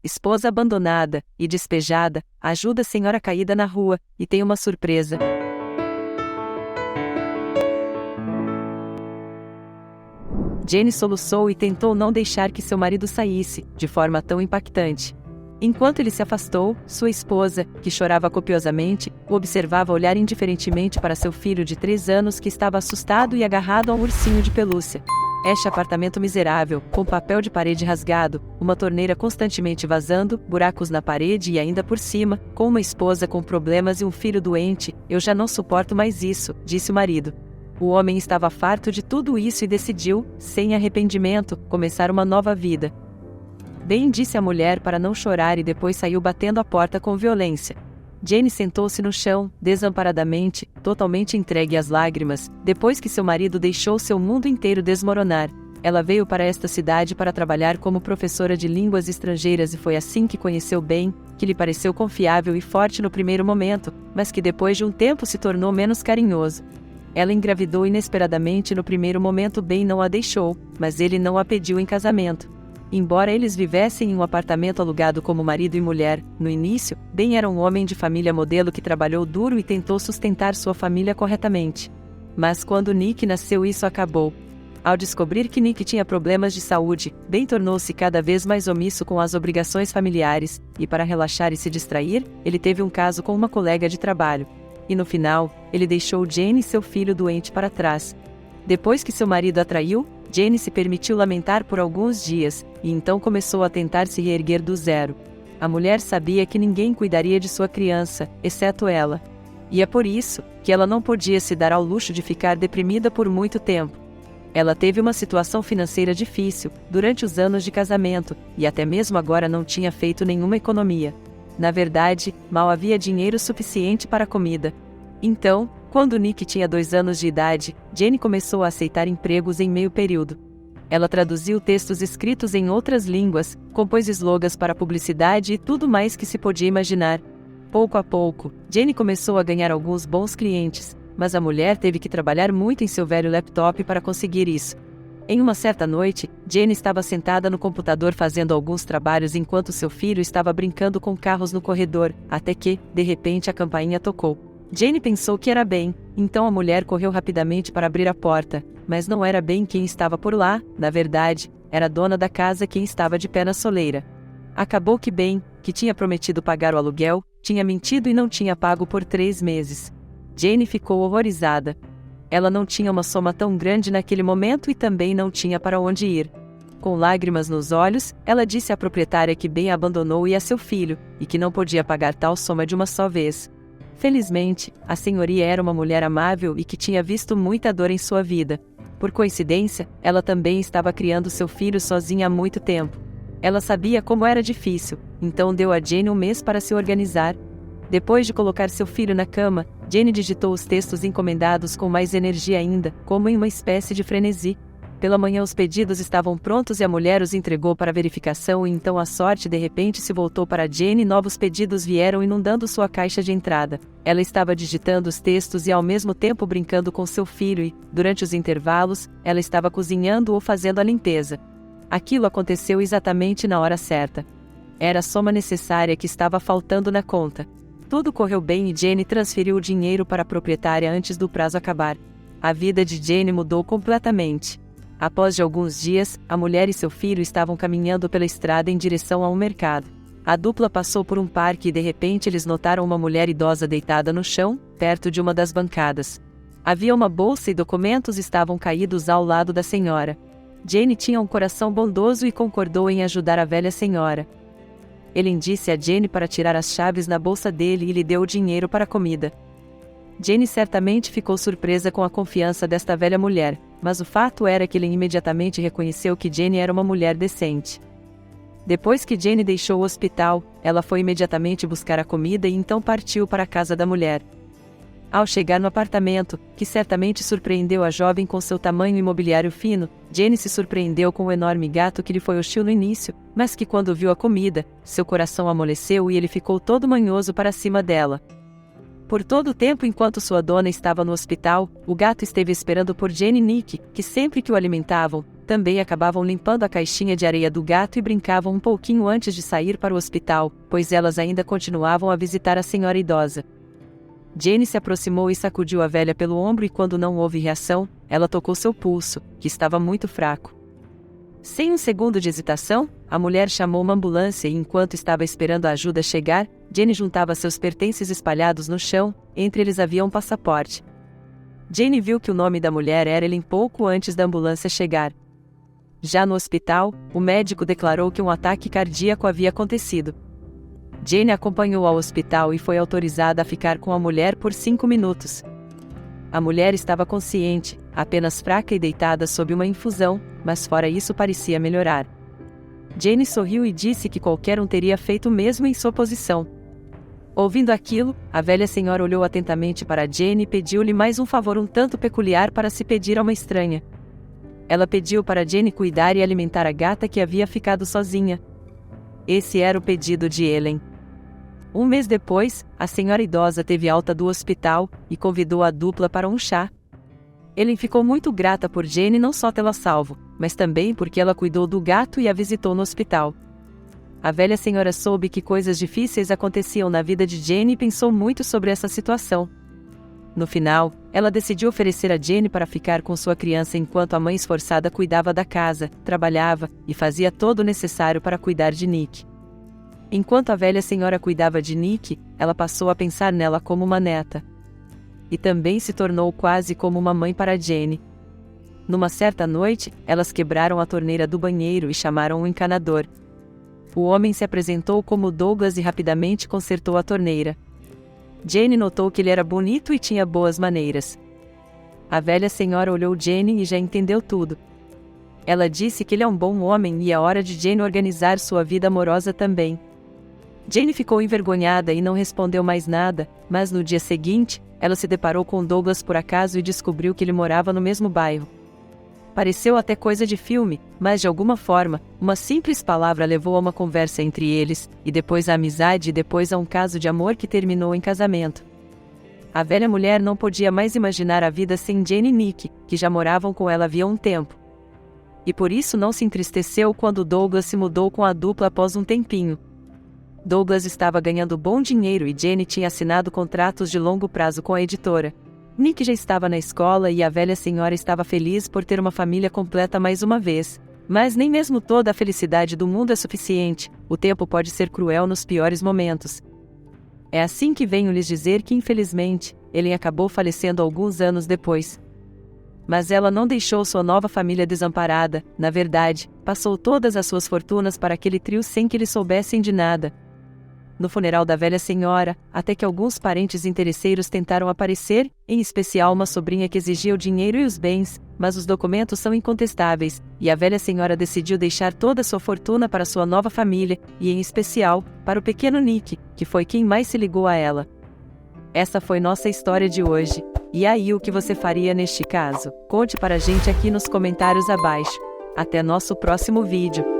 esposa abandonada e despejada, ajuda a senhora caída na rua, e tem uma surpresa. Jenny soluçou e tentou não deixar que seu marido saísse, de forma tão impactante. Enquanto ele se afastou, sua esposa, que chorava copiosamente, o observava olhar indiferentemente para seu filho de 3 anos que estava assustado e agarrado a um ursinho de pelúcia. Este apartamento miserável, com papel de parede rasgado, uma torneira constantemente vazando, buracos na parede e ainda por cima, com uma esposa com problemas e um filho doente, eu já não suporto mais isso, disse o marido. O homem estava farto de tudo isso e decidiu, sem arrependimento, começar uma nova vida. Bem, disse a mulher para não chorar e depois saiu batendo a porta com violência. Jenny sentou-se no chão, desamparadamente, totalmente entregue às lágrimas, depois que seu marido deixou seu mundo inteiro desmoronar. Ela veio para esta cidade para trabalhar como professora de línguas estrangeiras e foi assim que conheceu Ben, que lhe pareceu confiável e forte no primeiro momento, mas que depois de um tempo se tornou menos carinhoso. Ela engravidou inesperadamente no primeiro momento. Ben não a deixou, mas ele não a pediu em casamento. Embora eles vivessem em um apartamento alugado como marido e mulher, no início, Ben era um homem de família modelo que trabalhou duro e tentou sustentar sua família corretamente. Mas quando Nick nasceu, isso acabou. Ao descobrir que Nick tinha problemas de saúde, Ben tornou-se cada vez mais omisso com as obrigações familiares, e para relaxar e se distrair, ele teve um caso com uma colega de trabalho. E no final, ele deixou Jenny e seu filho doente para trás. Depois que seu marido a traiu, Jenny se permitiu lamentar por alguns dias, e então começou a tentar se reerguer do zero. A mulher sabia que ninguém cuidaria de sua criança, exceto ela. E é por isso que ela não podia se dar ao luxo de ficar deprimida por muito tempo. Ela teve uma situação financeira difícil durante os anos de casamento, e até mesmo agora não tinha feito nenhuma economia. Na verdade, mal havia dinheiro suficiente para a comida. Então, quando Nick tinha 2 anos de idade, Jenny começou a aceitar empregos em meio período. Ela traduziu textos escritos em outras línguas, compôs slogans para publicidade e tudo mais que se podia imaginar. Pouco a pouco, Jenny começou a ganhar alguns bons clientes, mas a mulher teve que trabalhar muito em seu velho laptop para conseguir isso. Em uma certa noite, Jenny estava sentada no computador fazendo alguns trabalhos enquanto seu filho estava brincando com carros no corredor, até que, de repente, a campainha tocou. Jenny pensou que era Ben, então a mulher correu rapidamente para abrir a porta, mas não era Ben quem estava por lá. Na verdade, era a dona da casa quem estava de pé na soleira. Acabou que Ben, que tinha prometido pagar o aluguel, tinha mentido e não tinha pago por 3 meses. Jenny ficou horrorizada. Ela não tinha uma soma tão grande naquele momento e também não tinha para onde ir. Com lágrimas nos olhos, ela disse à proprietária que Ben a abandonou e a seu filho, e que não podia pagar tal soma de uma só vez. Felizmente, a senhoria era uma mulher amável e que tinha visto muita dor em sua vida. Por coincidência, ela também estava criando seu filho sozinha há muito tempo. Ela sabia como era difícil, então deu a Jenny 1 mês para se organizar. Depois de colocar seu filho na cama, Jenny digitou os textos encomendados com mais energia ainda, como em uma espécie de frenesi. Pela manhã os pedidos estavam prontos e a mulher os entregou para verificação e então a sorte de repente se voltou para Jenny e novos pedidos vieram inundando sua caixa de entrada. Ela estava digitando os textos e ao mesmo tempo brincando com seu filho e, durante os intervalos, ela estava cozinhando ou fazendo a limpeza. Aquilo aconteceu exatamente na hora certa. Era a soma necessária que estava faltando na conta. Tudo correu bem e Jenny transferiu o dinheiro para a proprietária antes do prazo acabar. A vida de Jenny mudou completamente. Após de alguns dias, a mulher e seu filho estavam caminhando pela estrada em direção a um mercado. A dupla passou por um parque e de repente eles notaram uma mulher idosa deitada no chão, perto de uma das bancadas. Havia uma bolsa e documentos estavam caídos ao lado da senhora. Jenny tinha um coração bondoso e concordou em ajudar a velha senhora. Ele disse a Jenny para tirar as chaves na bolsa dele e lhe deu o dinheiro para a comida. Jenny certamente ficou surpresa com a confiança desta velha mulher, mas o fato era que ele imediatamente reconheceu que Jenny era uma mulher decente. Depois que Jenny deixou o hospital, ela foi imediatamente buscar a comida e então partiu para a casa da mulher. Ao chegar no apartamento, que certamente surpreendeu a jovem com seu tamanho e mobiliário fino, Jenny se surpreendeu com o enorme gato que lhe foi hostil no início, mas que quando viu a comida, seu coração amoleceu e ele ficou todo manhoso para cima dela. Por todo o tempo enquanto sua dona estava no hospital, o gato esteve esperando por Jenny e Nick, que sempre que o alimentavam, também acabavam limpando a caixinha de areia do gato e brincavam um pouquinho antes de sair para o hospital, pois elas ainda continuavam a visitar a senhora idosa. Jane se aproximou e sacudiu a velha pelo ombro e quando não houve reação, ela tocou seu pulso, que estava muito fraco. Sem um segundo de hesitação, a mulher chamou uma ambulância e enquanto estava esperando a ajuda chegar, Jane juntava seus pertences espalhados no chão, entre eles havia um passaporte. Jane viu que o nome da mulher era Ellen pouco antes da ambulância chegar. Já no hospital, o médico declarou que um ataque cardíaco havia acontecido. Jane acompanhou ao hospital e foi autorizada a ficar com a mulher por 5 minutos. A mulher estava consciente, apenas fraca e deitada sob uma infusão, mas fora isso parecia melhorar. Jane sorriu e disse que qualquer um teria feito o mesmo em sua posição. Ouvindo aquilo, a velha senhora olhou atentamente para Jane e pediu-lhe mais um favor um tanto peculiar para se pedir a uma estranha. Ela pediu para Jane cuidar e alimentar a gata que havia ficado sozinha. Esse era o pedido de Ellen. Um mês depois, a senhora idosa teve alta do hospital e convidou a dupla para um chá. Ellen ficou muito grata por Jane não só tê-la salvo, mas também porque ela cuidou do gato e a visitou no hospital. A velha senhora soube que coisas difíceis aconteciam na vida de Jane e pensou muito sobre essa situação. No final, ela decidiu oferecer a Jane para ficar com sua criança enquanto a mãe esforçada cuidava da casa, trabalhava e fazia todo o necessário para cuidar de Nick. Enquanto a velha senhora cuidava de Nick, ela passou a pensar nela como uma neta. E também se tornou quase como uma mãe para Jane. Numa certa noite, elas quebraram a torneira do banheiro e chamaram um encanador. O homem se apresentou como Douglas e rapidamente consertou a torneira. Jane notou que ele era bonito e tinha boas maneiras. A velha senhora olhou Jane e já entendeu tudo. Ela disse que ele é um bom homem e é hora de Jane organizar sua vida amorosa também. Jane ficou envergonhada e não respondeu mais nada, mas no dia seguinte, ela se deparou com Douglas por acaso e descobriu que ele morava no mesmo bairro. Pareceu até coisa de filme, mas de alguma forma, uma simples palavra levou a uma conversa entre eles, e depois a amizade e depois a um caso de amor que terminou em casamento. A velha mulher não podia mais imaginar a vida sem Jane e Nick, que já moravam com ela havia um tempo. E por isso não se entristeceu quando Douglas se mudou com a dupla após um tempinho. Douglas estava ganhando bom dinheiro e Jane tinha assinado contratos de longo prazo com a editora. Nick já estava na escola e a velha senhora estava feliz por ter uma família completa mais uma vez. Mas nem mesmo toda a felicidade do mundo é suficiente, o tempo pode ser cruel nos piores momentos. É assim que venho lhes dizer que infelizmente, Ellen acabou falecendo alguns anos depois. Mas ela não deixou sua nova família desamparada, na verdade, passou todas as suas fortunas para aquele trio sem que eles soubessem de nada. No funeral da velha senhora, até que alguns parentes interesseiros tentaram aparecer, em especial uma sobrinha que exigia o dinheiro e os bens, mas os documentos são incontestáveis, e a velha senhora decidiu deixar toda sua fortuna para sua nova família, e em especial, para o pequeno Nick, que foi quem mais se ligou a ela. Essa foi nossa história de hoje. E aí, o que você faria neste caso? Conte para a gente aqui nos comentários abaixo. Até nosso próximo vídeo.